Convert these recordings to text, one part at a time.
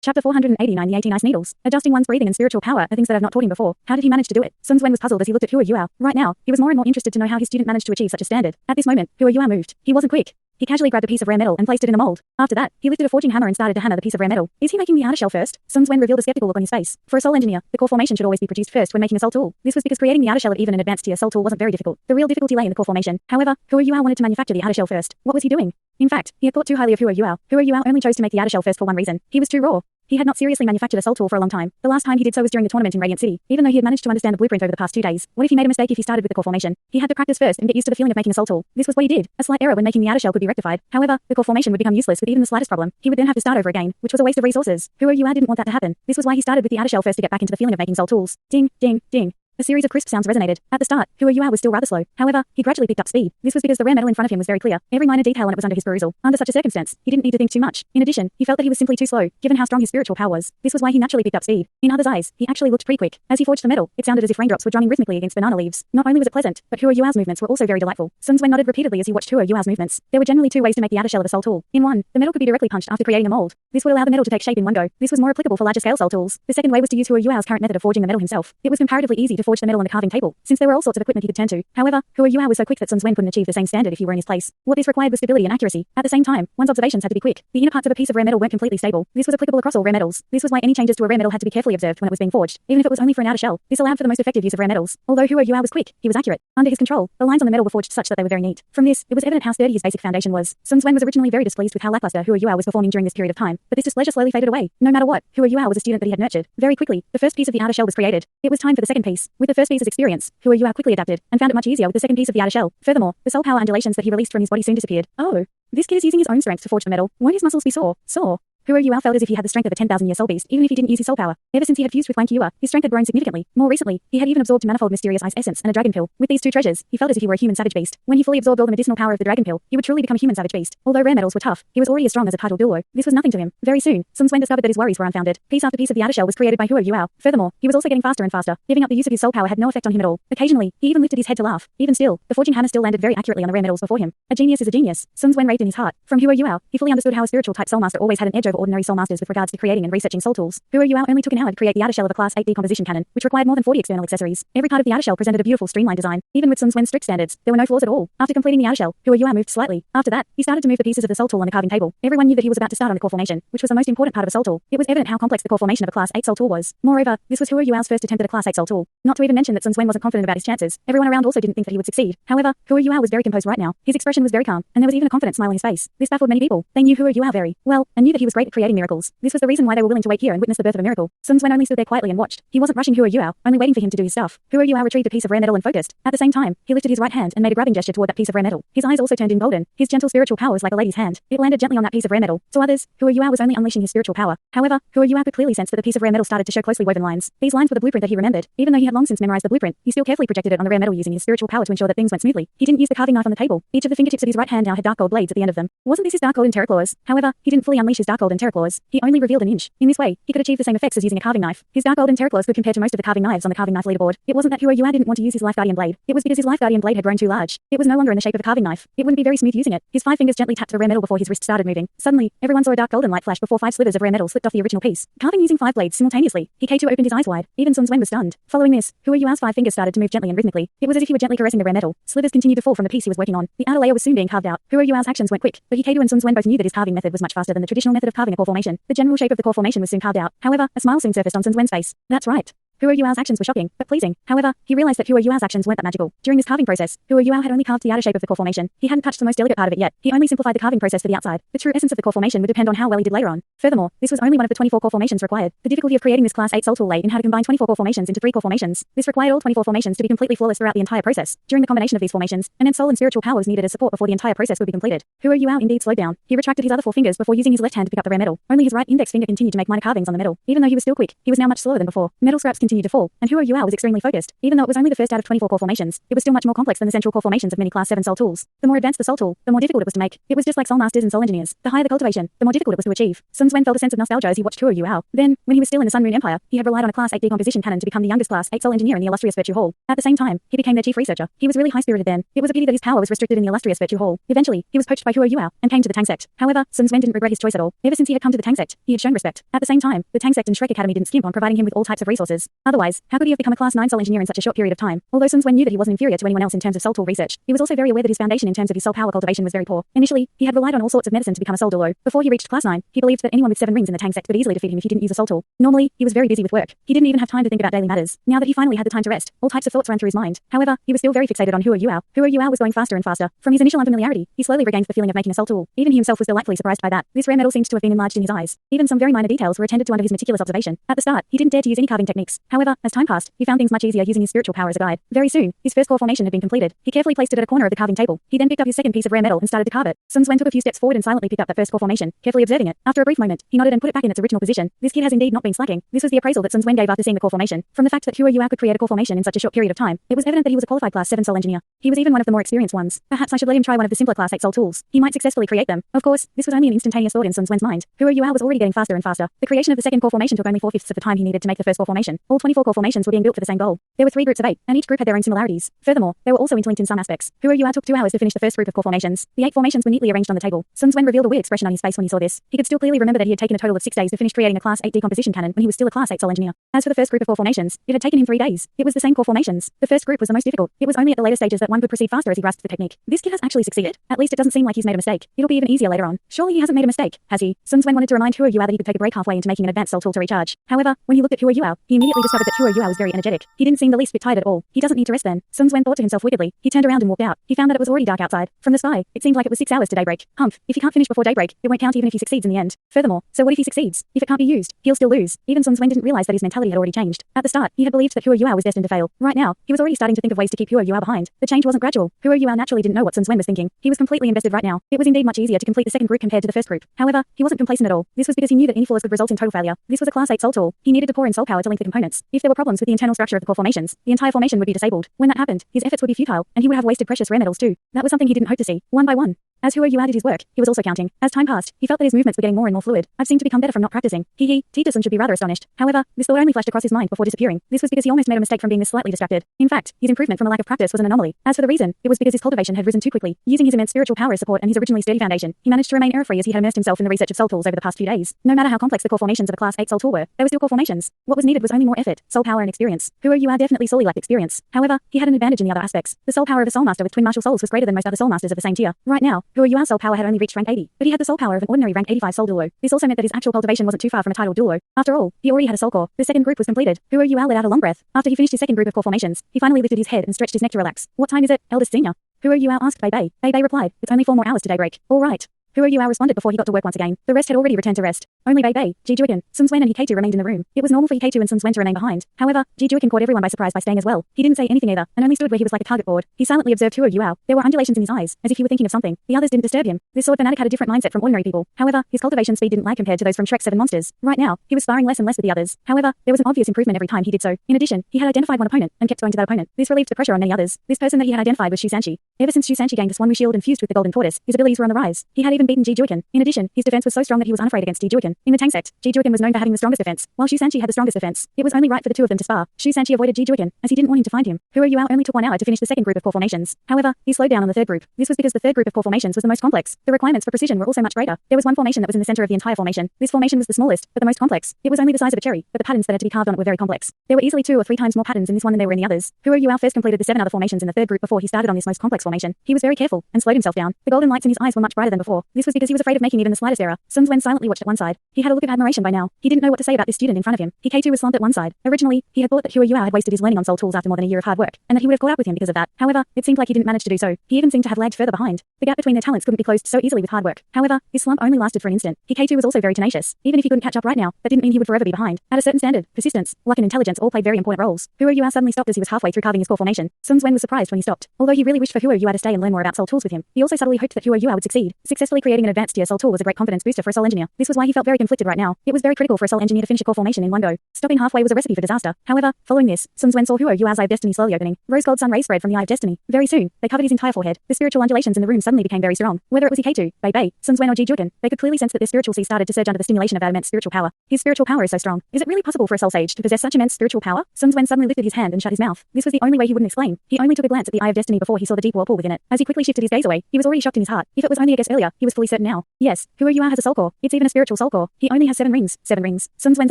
Chapter 489 The 18 Ice Needles. Adjusting one's breathing and spiritual power are things that have not taught him before. How did he manage to do it? Sun Wen was puzzled as he looked at Hua Yuao. Right now, he was more and more interested to know how his student managed to achieve such a standard. At this moment, Hua Yuao moved. He wasn't quick. He casually grabbed a piece of rare metal and placed it in a mold. After that, he lifted a forging hammer and started to hammer the piece of rare metal. Is he making the outer shell first? Sun Wen revealed a skeptical look on his face. For a soul engineer, the core formation should always be produced first when making a soul tool. This was because creating the outer shell of even an advanced tier soul tool wasn't very difficult. The real difficulty lay in the core formation. However, Hua Yuao wanted to manufacture the outer shell first. What was he doing? In fact, he had thought too highly of Hua Yuao. Hua Yuao only chose to make the outer shell first for one reason. He was too raw. He had not seriously manufactured a soul tool for a long time. The last time he did so was during the tournament in Radiant City. Even though he had managed to understand the blueprint over the past 2 days, what if he made a mistake if he started with the core formation? He had to practice first and get used to the feeling of making a soul tool. This was what he did. A slight error when making the outer shell could be rectified. However, the core formation would become useless with even the slightest problem. He would then have to start over again, which was a waste of resources. Hua Yuao didn't want that to happen. This was why he started with the outer shell first to get back into the feeling of making soul tools. Ding, ding, ding. A series of crisp sounds resonated. At the start, Hua Yuao was still rather slow. However, he gradually picked up speed. This was because the rare metal in front of him was very clear. Every minor detail on it was under his perusal. Under such a circumstance, he didn't need to think too much. In addition, he felt that he was simply too slow, given how strong his spiritual power was. This was why he naturally picked up speed. In others' eyes, he actually looked pretty quick. As he forged the metal, it sounded as if raindrops were drumming rhythmically against banana leaves. Not only was it pleasant, but Hua Yuao's movements were also very delightful. Sun Wen nodded repeatedly as he watched Hua Yuao's movements. There were generally 2 ways to make the outer shell of a soul tool. In one, the metal could be directly punched after creating a mold. This would allow the metal to take shape in one go. This was more applicable for larger scale soul tools. The second way was to use Hua Yuao's current method of forging the metal himself. It was comparatively easy to forge the metal on the carving table, since there were all sorts of equipment he could turn to. However, Hua Yuao was so quick that Sun Wen couldn't achieve the same standard if he were in his place. What this required was stability and accuracy. At the same time, one's observations had to be quick. The inner parts of a piece of rare metal weren't completely stable. This was applicable across all rare metals. This was why any changes to a rare metal had to be carefully observed when it was being forged, even if it was only for an outer shell. This allowed for the most effective use of rare metals. Although Hua Yuao was quick, he was accurate. Under his control, the lines on the metal were forged such that they were very neat. From this, it was evident how sturdy his basic foundation was. Sun Wen was originally very displeased with how lackluster Hua Yuao was performing during this period of time, but this displeasure slowly faded away. No matter what, Hua Yuao was a student that he had nurtured. Very quickly, the first piece of the outer shell was created. It was time for the second piece. With the first piece's experience, Hua Yuao quickly adapted and found it much easier with the second piece of the outer shell. Furthermore, the soul power undulations that he released from his body soon disappeared. Oh, this kid is using his own strength to forge the metal. Won't his muscles be sore? Sore. Hua Yuao felt as if he had the strength of a 10,000-year soul beast, even if he didn't use his soul power. Ever since he had fused with Wang Qiuer, his strength had grown significantly. More recently, he had even absorbed manifold mysterious ice essence and a dragon pill. With these 2 treasures, he felt as if he were a human savage beast. When he fully absorbed all the medicinal power of the dragon pill, he would truly become a human savage beast. Although rare metals were tough, he was already as strong as a titled Douluo. This was nothing to him. Very soon, Sun Wen discovered that his worries were unfounded. Piece after piece of the outer shell was created by Hua Yuao. Furthermore, he was also getting faster and faster. Giving up the use of his soul power had no effect on him at all. Occasionally, he even lifted his head to laugh. Even still, the forging hammer still landed very accurately on the rare metals before him. A genius is a genius. Sun Wen raved in his heart. From Hua Yuao, he fully understood how a spiritual type soul master always had an edge over ordinary soul masters with regards to creating and researching soul tools. Hua Yuao only took an hour to create the outer shell of a Class 8 decomposition cannon, which required more than 40 external accessories. Every part of the outer shell presented a beautiful streamlined design. Even with Sun Wen's strict standards, there were no flaws at all. After completing the outer shell, Hua Yuao moved slightly. After that, he started to move the pieces of the soul tool on the carving table. Everyone knew that he was about to start on the core formation, which was the most important part of a soul tool. It was evident how complex the core formation of a Class 8 soul tool was. Moreover, this was Hua Yuao's first attempt at a Class 8 soul tool. Not to even mention that Sun Wen wasn't confident about his chances. Everyone around also didn't think that he would succeed. However, Hua Yuao was very composed right now. His expression was very calm, and there was even a confident smile on his face. This baffled many people. They knew Hua Yuao very well, and knew that he was great at creating miracles. This was the reason why they were willing to wait here and witness the birth of a miracle. Sun Wen only stood there quietly and watched. He wasn't rushing Hua Yuao, only waiting for him to do his stuff. Hua Yuao retrieved a piece of rare metal and focused. At the same time, he lifted his right hand and made a grabbing gesture toward that piece of rare metal. His eyes also turned in golden. His gentle spiritual power was like a lady's hand. It landed gently on that piece of rare metal. To others, Hua Yuao was only unleashing his spiritual power. However, Hua Yuao could clearly sense that the piece of rare metal started to show closely woven lines. These lines were the blueprint that he remembered. Even though he had long since memorized the blueprint, he still carefully projected it on the rare metal using his spiritual power to ensure that things went smoothly. He didn't use the carving knife on the table. Each of the fingertips of his right hand now had dark gold blades at the end of them. Wasn't this his dark golden terraclaws? However, he didn't fully unleash his dark golden terraclaws. He only revealed an inch. In this way, he could achieve the same effects as using a carving knife. His dark golden terraclaws could compare to most of the carving knives on the carving knife leaderboard. It wasn't that Hua Yuao didn't want to use his life guardian blade. It was because his life guardian blade had grown too large. It was no longer in the shape of a carving knife. It wouldn't be very smooth using it. His 5 fingers gently tapped the rare metal before his wrist started moving. Suddenly, everyone saw a dark golden light flash before 5 slivers of rare metal slipped off the original piece, carving using 5 blades simultaneously. He K2 opened his eyes wide. Even Sun Wen was stunned. Following this, Hua Yuao's 5 fingers started to move gently and rhythmically. It was as if he were gently caressing the rare metal. Slivers continued to fall from the piece he was working on. The outer layer was soon being carved out. Hua Yuao's actions went quick, but K2 and Sun Wen both knew that his carving method was much faster than the traditional method of carving a core formation. The general shape of the core formation was soon carved out. However, a smile soon surfaced on Sun Wen's face. That's right. Hua Yuao's actions were shocking, but pleasing. However, he realized that Hua Yuao's actions weren't that magical. During this carving process, Hua Yuao had only carved the outer shape of the core formation. He hadn't touched the most delicate part of it yet. He only simplified the carving process for the outside. The true essence of the core formation would depend on how well he did later on. Furthermore, this was only one of the 24 core formations required. The difficulty of creating this Class 8 soul tool lay in how to combine 24 core formations into 3 core formations. This required all 24 formations to be completely flawless throughout the entire process. During the combination of these formations, an end soul and spiritual power was needed as support before the entire process would be completed. Hua Yuao indeed slowed down. He retracted his other 4 fingers before using his left hand to pick up the rare metal. Only his right index finger continued to make minor carvings on the metal. Even though he was still quick, he was now much slower than before. Metal scraps continued continued to fall, and Huo Yuao was extremely focused. Even though it was only the first out of 24 core formations, it was still much more complex than the central core formations of many Class 7 soul tools. The more advanced the soul tool, the more difficult it was to make. It was just like soul masters and soul engineers. The higher the cultivation, the more difficult it was to achieve. Sun Quan felt a sense of nostalgia as he watched Huo Yuao. Then, when he was still in the Sun Moon Empire, he had relied on a Class 8 decomposition cannon to become the youngest Class 8 soul engineer in the illustrious Virtue Hall. At the same time, he became their chief researcher. He was really high-spirited then. It was a pity that his power was restricted in the illustrious Virtue Hall. Eventually, he was poached by Huo Yuao and came to the Tang Sect. However, Sun Quan didn't regret his choice at all. Ever since he had come to the Tang Sect, he had shown respect. At the same time, the Tang Sect and Shrek Academy didn't skimp on providing him with all types of resources. Otherwise, how could he have become a Class 9 soul engineer in such a short period of time? Although Sun Quan knew that he wasn't inferior to anyone else in terms of soul tool research, he was also very aware that his foundation in terms of his soul power cultivation was very poor. Initially, he had relied on all sorts of medicine to become a soul Douluo. Before he reached Class 9, he believed that anyone with 7 rings in the Tang Sect could easily defeat him if he didn't use a soul tool. Normally, he was very busy with work. He didn't even have time to think about daily matters. Now that he finally had the time to rest, all types of thoughts ran through his mind. However, he was still very fixated on Huo Yuao. Huo Yuao was going faster and faster. From his initial unfamiliarity, he slowly regained the feeling of making a soul tool. Even he himself was delightfully surprised by that. This rare metal seemed to have been enlarged in his eyes. Even some very minor details were attended to under his meticulous observation. At the start, he didn't dare to use any carving techniques. However, as time passed, he found things much easier using his spiritual power as a guide. Very soon, his first core formation had been completed. He carefully placed it at a corner of the carving table. He then picked up his second piece of rare metal and started to carve it. Sun Quan took a few steps forward and silently picked up that first core formation, carefully observing it. After a brief moment, he nodded and put it back in its original position. This kid has indeed not been slacking. This was the appraisal that Sun Quan gave after seeing the core formation. From the fact that Huo Yuao could create a core formation in such a short period of time, it was evident that he was a qualified Class 7 soul engineer. He was even one of the more experienced ones. Perhaps I should let him try one of the simpler Class 8 soul tools. He might successfully create them. Of course, this was only an instantaneous thought in Sun Quan's mind. Huo Yuao was already getting faster and faster. The creation of the second core formation took only 4/5 of the time he needed to make the first core formation. All 24 core formations were being built for the same goal. There were 3 groups of 8, and each group had their own similarities. Furthermore, they were also interlinked in some aspects. Huo Yuao took 2 hours to finish the first group of core formations. The 8 formations were neatly arranged on the table. Sun Quan revealed a weird expression on his face when he saw this. He could still clearly remember that he had taken a total of 6 days to finish creating a Class 8 decomposition cannon when he was still a Class 8 soul engineer. As for the first group of core formations, it had taken him 3 days. It was the same core formations. The first group was the most difficult. It was only at the later stages that one could proceed faster as he grasped the technique. This kid has actually succeeded. At least it doesn't seem like he's made a mistake. It'll be even easier later on. Surely he hasn't made a mistake, has he? Sun Quan wanted to remind Huo Yuao that he could take a break halfway into making an advanced soul tool to recharge. However, when he looked at Huo Yuao, he immediately discovered that Huo Yuao was very energetic. He didn't seem the least bit tired at all. He doesn't need to rest then. Sun Quan thought to himself wickedly. He turned around and walked out. He found that it was already dark outside. From the sky, it seemed like it was 6 hours to daybreak. Humph. If he can't finish before daybreak, it won't count even if he succeeds in the end. Furthermore, so what if he succeeds? If it can't be used, he'll still lose. Even Sun Quan didn't realize that his mentality had already changed. At the start, he had believed that Huo Yuao was destined to fail. Right now, he was already starting to think of ways to keep Huo Yuao behind. The change wasn't gradual. Huo Yuao naturally didn't know what Sun Quan was thinking. He was completely invested right now. It was indeed much easier to complete the second group compared to the first group. However, he wasn't complacent at all. This was because he knew that any flaws could result in total failure. This was a Class 8 soul tool. He needed to pour in soul power to link the components. If there were problems with the internal structure of the core formations, the entire formation would be disabled. When that happened, his efforts would be futile, and he would have wasted precious rare metals too. That was something he didn't hope to see. One by one. As Huo Yuao did his work, he was also counting. As time passed, he felt that his movements were getting more and more fluid. I've seemed to become better from not practicing. Titasun should be rather astonished. However, this thought only flashed across his mind before disappearing. This was because he almost made a mistake from being this slightly distracted. In fact, his improvement from a lack of practice was an anomaly. As for the reason, it was because his cultivation had risen too quickly. Using his immense spiritual power as support and his originally sturdy foundation, he managed to remain error-free as he had immersed himself in the research of soul tools over the past few days. No matter how complex the core formations of a Class 8 soul tool were, they were still core formations. What was needed was only more effort, soul power and experience. Huo Yuao definitely solely lacked experience. However, he had an advantage in the other aspects. The soul power of a soul master with twin martial souls was greater than most other soul masters of the same tier. Right now, Huo Yuao's soul power had only reached rank 80, but he had the soul power of an ordinary rank 85 soul Douluo. This also meant that his actual cultivation wasn't too far from a title Douluo. After all, he already had a soul core. The second group was completed. Huo Yuao let out a long breath. After he finished his second group of core formations, he finally lifted his head and stretched his neck to relax. What time is it, eldest senior? Huo Yuao asked Bei Bei. Bei Bei replied, it's only 4 more hours to daybreak. All right. Huo Yuao responded before he got to work once again. The rest had already returned to rest. Only Bei Bei, Ji Juiken, Sun Quan and Hikeitu remained in the room. It was normal for Hikeitu and Sun Quan to remain behind. However, Ji Juiken caught everyone by surprise by staying as well. He didn't say anything either, and only stood where he was like a target board. He silently observed Huo Yuao. There were undulations in his eyes, as if he were thinking of something. The others didn't disturb him. This sword fanatic had a different mindset from ordinary people. However, his cultivation speed didn't lag compared to those from Shrek's 7 monsters. Right now, he was sparring less and less with the others. However, there was an obvious improvement every time he did so. In addition, he had identified one opponent and kept going to that opponent. This relieved the pressure on many others. This person that he had identified was Shu Sanchi. Ever since Shu Sanchi gained the Swanwu shield and fused with the Golden Tortoise, his abilities were on the rise. He had even beaten Ji Juiken. In addition, his defense was so strong that he was unafraid against Ji Juiken. In the Tang Sect, Ji Juiken was known for having the strongest defense, while Shu Sanchi had the strongest defense. It was only right for the two of them to spar. Shu Sanchi avoided Ji Juiken, as he didn't want him to find him. Huo Yuao only took 1 hour to finish the second group of core formations. However, he slowed down on the third group. This was because the third group of core formations was the most complex. The requirements for precision were also much greater. There was one formation that was in the center of the entire formation. This formation was the smallest, but the most complex. It was only the size of a cherry, but the patterns that had to be carved on it were very complex. There were easily 2 or 3 times more patterns in this one than there were in the others. Huo Yuao first completed the 7 other formations in the third group before he started on this most complex formation. He was very careful and slowed himself down. The golden lights in his eyes were much brighter than before. This was because he was afraid of making even the slightest error. Sun Quan silently watched at one side. He had a look of admiration by now. He didn't know what to say about this student in front of him. Hikeitu was slumped at one side. Originally, he had thought that Huo Yuao had wasted his learning on soul tools after more than a year of hard work, and that he would have caught up with him because of that. However, it seemed like he didn't manage to do so. He even seemed to have lagged further behind. The gap between their talents couldn't be closed so easily with hard work. However, this slump only lasted for an instant. Hikeitu was also very tenacious. Even if he couldn't catch up right now, that didn't mean he would forever be behind. At a certain standard, persistence, luck and intelligence all played very important roles. Huo Yuao suddenly stopped as he was halfway through carving his core formation. Sun Quan was surprised when he stopped. Although he really wished for Huo Yuao to stay and learn more about soul tools with him, he also subtly hoped that Huo Yuao would succeed. Successfully creating an advanced tier soul tool was a great confidence booster for a soul engineer. This was why he felt very very conflicted right now. It was very critical for a soul engineer to finish a core formation in one go. Stopping halfway was a recipe for disaster. However, following this, Sun Wen saw Huo Yua's Eye of Destiny slowly opening. Rose-gold sun rays spread from the Eye of Destiny. Very soon, they covered his entire forehead. The spiritual undulations in the room suddenly became very strong. Whether it was Ikeitu, Bei Bei, Sun Wen or Ji Juoken, they could clearly sense that their spiritual sea started to surge under the stimulation of that immense spiritual power. His spiritual power is so strong. Is it really possible for a soul sage to possess such immense spiritual power? Sun Wen suddenly lifted his hand and shut his mouth. This was the only way he wouldn't explain. He only took a glance at the Eye of Destiny before he saw the deep whirlpool within it. As he quickly shifted his gaze away, he was already shocked in his heart. If it was only a guess earlier, he was fully certain now. Yes, Huo Yua has a soul core. It's even a spiritual soul core. He only has 7 rings. 7 rings. Sun Wen's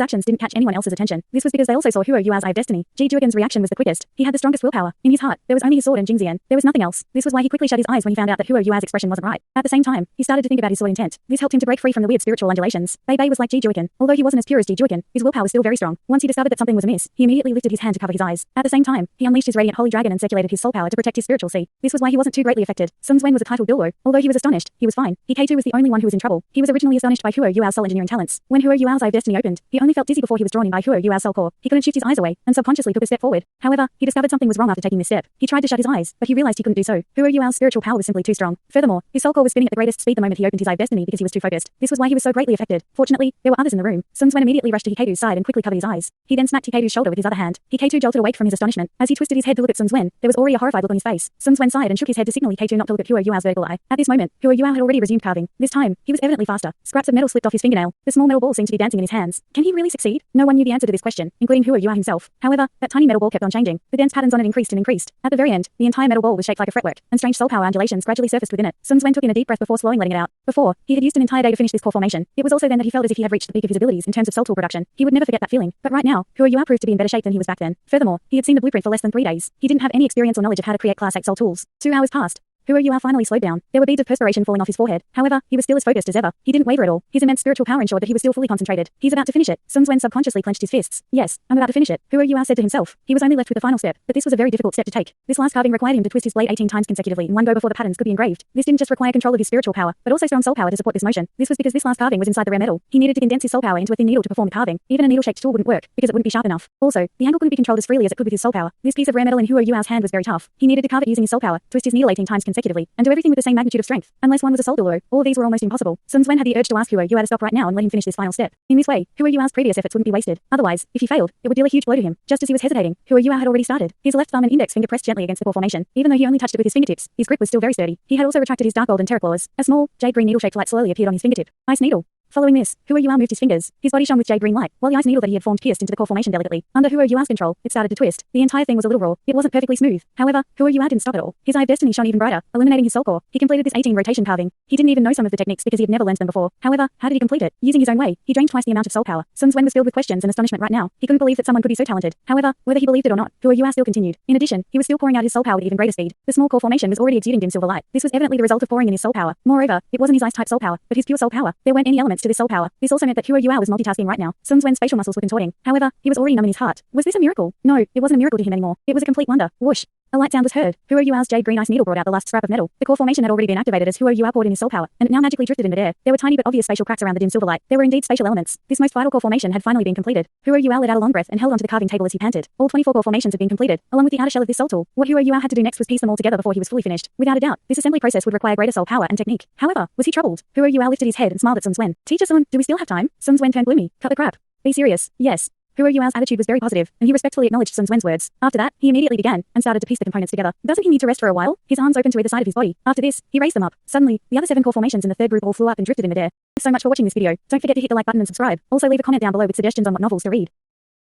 actions didn't catch anyone else's attention. This was because they also saw Huo Yua's Eye of Destiny. Ji Juogen's reaction was the quickest. He had the strongest willpower. In his heart, there was only his sword and Jingxian. There was nothing else. This was why he quickly shut his eyes when he found out that Huo Yua's expression wasn't right. At the same time, he started to think about his sword intent. This helped him to break free from the weird spiritual undulations. Bei Bei was like Ji Juogen. Although he wasn't as pure as Ji Juogen, his willpower was still very strong. Once he discovered that something was amiss, he immediately lifted his hand to cover his eyes. At the same time, he unleashed his radiant holy dragon and circulated his soul power to protect his spiritual sea. This was why he wasn't too greatly affected. Sun Wen was a titled Douluo. Although he was astonished, he was fine. Ikeitu was the only one who was in trouble. He was originally astonished by Huo Yua's soul engineering talents. When Huo Yua's Eye of Destiny opened, he only felt dizzy before he was drawn in by Huo Yua's soul core. He couldn't shift his eyes away, and subconsciously took a step forward. However, he discovered something was wrong after taking this step. He tried to shut his eyes, but he realized he couldn't do so. Huo Yua's spiritual power was simply too strong. Furthermore, his soul core was spinning at the greatest speed the moment he opened his Eye of Destiny because he was too focused. This was why he was so greatly affected. Fortunately, there were others in the room. Sun Wen immediately rushed to Hikeitu's side and quickly covered his eyes. He then smacked Hikeitu's shoulder with his other hand. Hikeitu jolted awake from his astonishment. As he twisted his head to look at Sun Wen, there was already a horrified look on his face. Sun Wen sighed and shook his head to signal Hikeitu not to look at Huo Yua's vertical eye. At this moment, Huo Yua had already resumed carving. This time, he was evidently faster. Scraps of metal slipped off his fingernail. The small metal ball seemed to be dancing in his hands. Can he really succeed? No one knew the answer to this question, including Huo Yua himself. However, that tiny metal ball kept on changing. The dance patterns on it increased and increased. At the very end, the entire metal ball was shaped like a fretwork, and strange soul power undulations gradually surfaced within it. Sun Wen took in a deep breath before slowly letting it out. Before, he had used an entire day to finish this core formation. It was also then that he felt as if he had reached the peak of his abilities in terms of soul tool production. He would never forget that feeling. But right now, Huo Yua proved to be in better shape than he was back then. Furthermore, he had seen the blueprint for less than 3 days. He didn't have any experience or knowledge of how to create Class 8 soul tools. 2 hours passed. Huo Yua finally slowed down. There were beads of perspiration falling off his forehead. However, he was still as focused as ever. He didn't waver at all. His immense spiritual power ensured that he was still fully concentrated. He's about to finish it. Sun Wen subconsciously clenched his fists. Yes, I'm about to finish it. Huo Yua said to himself. He was only left with the final step, but this was a very difficult step to take. This last carving required him to twist his blade 18 times consecutively in one go before the patterns could be engraved. This didn't just require control of his spiritual power, but also strong soul power to support this motion. This was because this last carving was inside the rare metal. He needed to condense his soul power into a thin needle to perform the carving. Even a needle-shaped tool wouldn't work, because it wouldn't be sharp enough. Also, the angle couldn't be controlled as freely as it could with his soul power. This piece of rare metal in Huo Yua's hand was very tough. He needed to carve it using his soul power, twist his needle 18 times consecutively, and do everything with the same magnitude of strength. Unless one was a soul Douluo, all of these were almost impossible. Sun Wen had the urge to ask Huo Yua to stop right now and let him finish this final step. In this way, Huo Yua's previous efforts wouldn't be wasted. Otherwise, if he failed, it would deal a huge blow to him. Just as he was hesitating, Huo Yua had already started. His left thumb and index finger pressed gently against the core formation. Even though he only touched it with his fingertips, his grip was still very sturdy. He had also retracted his dark gold and terra claws. A small, jade-green needle-shaped light slowly appeared on his fingertip. Ice needle. Following this, Huo Yua moved his fingers. His body shone with jade-green light, while the ice needle that he had formed pierced into the core formation delicately. Under Huo Yua's control, it started to twist. The entire thing was a little raw. It wasn't perfectly smooth. However, Huo Yua didn't stop at all. His Eye of Destiny shone even brighter, illuminating his soul core. He completed this 18 rotation carving. He didn't even know some of the techniques because he had never learned them before. However, how did he complete it? Using his own way, he drained twice the amount of soul power. Sun Wen was filled with questions and astonishment right now. He couldn't believe that someone could be so talented. However, whether he believed it or not, Huo Yua still continued. In addition, he was still pouring out his soul power with even greater speed. The small core formation was already exuding dim silver light. This was evidently the result of pouring in his soul power. Moreover, it wasn't his ice-type soul power, but his pure soul power. There weren't any elements to this soul power. This also meant that Huo Yua was multitasking right now. Sun Wen's facial muscles were contorting. However, he was already numb in his heart. Was this a miracle? No, it wasn't a miracle to him anymore. It was a complete wonder. Whoosh. A light sound was heard. Huo Yua's jade-green ice needle brought out the last scrap of metal. The core formation had already been activated as Huo Yua poured in his soul power, and it now magically drifted in midair. There were tiny but obvious spatial cracks around the dim silver light. There were indeed spatial elements. This most vital core formation had finally been completed. Huo Yua let out a long breath and held onto the carving table as he panted. All 24 core formations had been completed, along with the outer shell of this soul tool. What Huo Yua had to do next was piece them all together before he was fully finished. Without a doubt, this assembly process would require greater soul power and technique. However, was he troubled? Huo Yua lifted his head and smiled at Sun Wen. Teacher Sun, do we still have time? Sun Wen turned gloomy. Cut the crap. Be serious. Yes. Huo Yua's attitude was very positive, and he respectfully acknowledged Sun Wen's words. After that, he immediately began, and started to piece the components together. Doesn't he need to rest for a while? His arms opened to either side of his body. After this, he raised them up. Suddenly, the other 7 core formations in the third group all flew up and drifted in midair. Thanks so much for watching this video. Don't forget to hit the like button and subscribe. Also leave a comment down below with suggestions on what novels to read.